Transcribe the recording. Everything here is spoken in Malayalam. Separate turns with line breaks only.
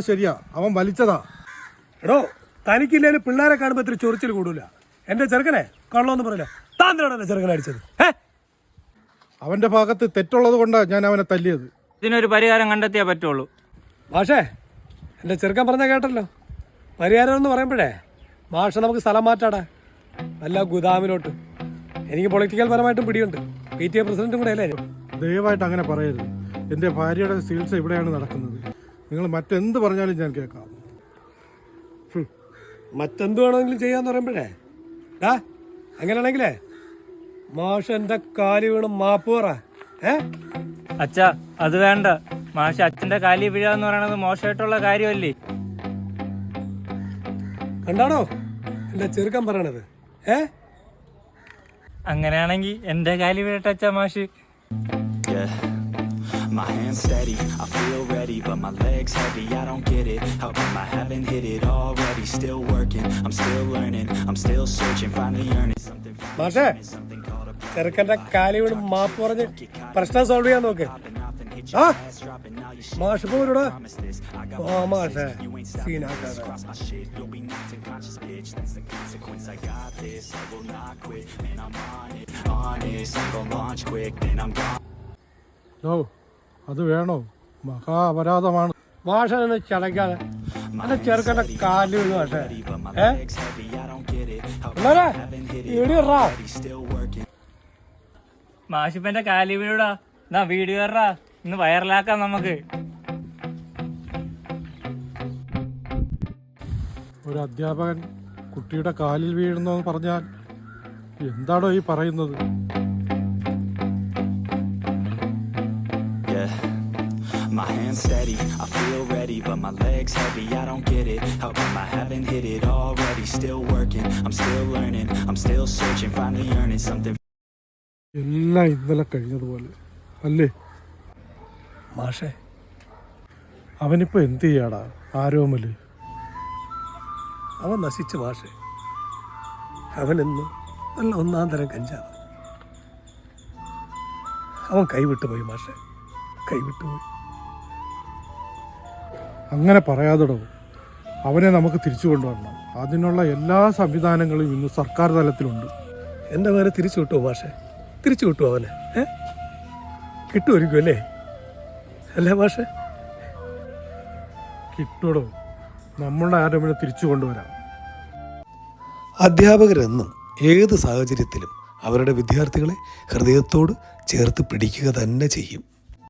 ശരിയാ, അവൻ വലിച്ചതാ.
എടോ, തനിക്കില്ലേലും പിള്ളേരെ കാണുമ്പോൾ ഇത്തിരി ചൊറിച്ചിൽ കൂടൂല. എന്റെ ചെറുക്കനെ കള്ളോന്ന് പറയില്ല. താന്തിനാണ് ചെറുക്കനെ അടിച്ചത്.
അവന്റെ ഭാഗത്ത് തെറ്റുള്ളത് കൊണ്ടാണ് ഞാൻ അവനെ തല്ലിയത്.
ഇതിനൊരു പരിഹാരം കണ്ടെത്തിയേ പറ്റുള്ളൂ.
മാഷേ, എൻ്റെ ചെറുക്കൻ പറഞ്ഞ കേട്ടല്ലോ. പരിഹാരം എന്ന് പറയുമ്പോഴേ മാഷ നമുക്ക് സ്ഥലം മാറ്റാടാ, അല്ല ഗുദാമിലോട്ട്. എനിക്ക് പൊളിറ്റിക്കൽ പരമായിട്ടും പിടിയുണ്ട്. PTA പ്രസിഡന്റും കൂടെ അല്ലേ.
ദയവായിട്ട് അങ്ങനെ പറയരുത്. എൻ്റെ ഭാര്യയുടെ ചികിത്സ ഇവിടെയാണ് നടക്കുന്നത്. നിങ്ങൾ മറ്റെന്ത് പറഞ്ഞാലും ഞാൻ കേൾക്കാം.
മറ്റെന്ത് വേണമെങ്കിലും ചെയ്യാന്ന് പറയുമ്പോഴേ അങ്ങനെയാണെങ്കിലേ മാഷ എൻ്റെ കാലി വീണ് മാപ്പ് പറ.
അച്ഛാ, അത് വേണ്ട. മാഷ് അച്ഛന്റെ കാലി വീഴാന്ന് പറയണത് മോശമായിട്ടുള്ള കാര്യമല്ലേ?
കണ്ടാണോ എന്റെ ചെറുക്കൻ പറയണത്?
അങ്ങനെയാണെങ്കിൽ എന്റെ കാലി വീഴട്ടെ അച്ഛാ മാഷ്.
My hands steady, I feel ready, but my legs heavy, I don't get it. How come I haven't hit it already? Still working, I'm still learning, I'm still searching, finally earning something.
മാഷേ, ചെറുക്കന്റെ കാലി വീണ് മാപ്പ് പറഞ്ഞ് പ്രശ്നം സോൾവ് ചെയ്യാൻ നോക്ക്. മാഷ് പോരൂടാ. മാഷേ സീനാക്കാതെ.
അത് വേണോ? മഹാപരാധമാണ്.
മാഷ ചടക്കാതെ എന്റെ ചെറുക്കന്റെ കാലി വീണ്. മാഷേ
മാഷിപ്പന്റെ കാലി വീഴൂടാ. എന്നാ വീഡിയോ കയറാ, ഇന്ന് വൈറലാക്കാം നമുക്ക്.
ഒരു അധ്യാപകൻ കുട്ടിയുടെ കാലിൽ വീഴുന്നു പറഞ്ഞാൽ എന്താണോ ഈ പറയുന്നത്?
My hands steady, I feel ready, but my legs heavy, I don't get it. How come I haven't hit it already? Still working, I'm still learning, I'm still searching, finally earning something.
എല്ലാം ഇന്നലെ കഴിഞ്ഞതുപോലെ അല്ലേ
മാഷേ?
അവനിപ്പോ എന്ത് ചെയ്യാടാ ആരോമല്?
അവൻ നശിച്ചു മാഷേ. അവനെന്ന് നല്ല ഒന്നാം തരം കഞ്ചാവ്. അവൻ കൈവിട്ടുപോയി മാഷേ, കൈവിട്ടുപോയി.
അങ്ങനെ പറയാതെടോ. അവനെ നമുക്ക് തിരിച്ചു കൊണ്ടുവരണം. അതിനുള്ള എല്ലാ സംവിധാനങ്ങളും ഇന്ന് സർക്കാർ തലത്തിലുണ്ട്.
എൻ്റെ മകനെ തിരിച്ചു കിട്ടുമോ മാഷേ? തിരിച്ചു കിട്ടുമോ അവനെ? കിട്ടുമായിരിക്കും അല്ലേ? അല്ലേ മാഷേ?
കിട്ടൂടോ. നമ്മളുടെ ആരോമനെ തിരിച്ചു കൊണ്ടുവരാം.
അധ്യാപകരെന്നും ഏത് സാഹചര്യത്തിലും അവരുടെ വിദ്യാർത്ഥികളെ ഹൃദയത്തോട് ചേർത്ത് പിടിക്കുക തന്നെ ചെയ്യും.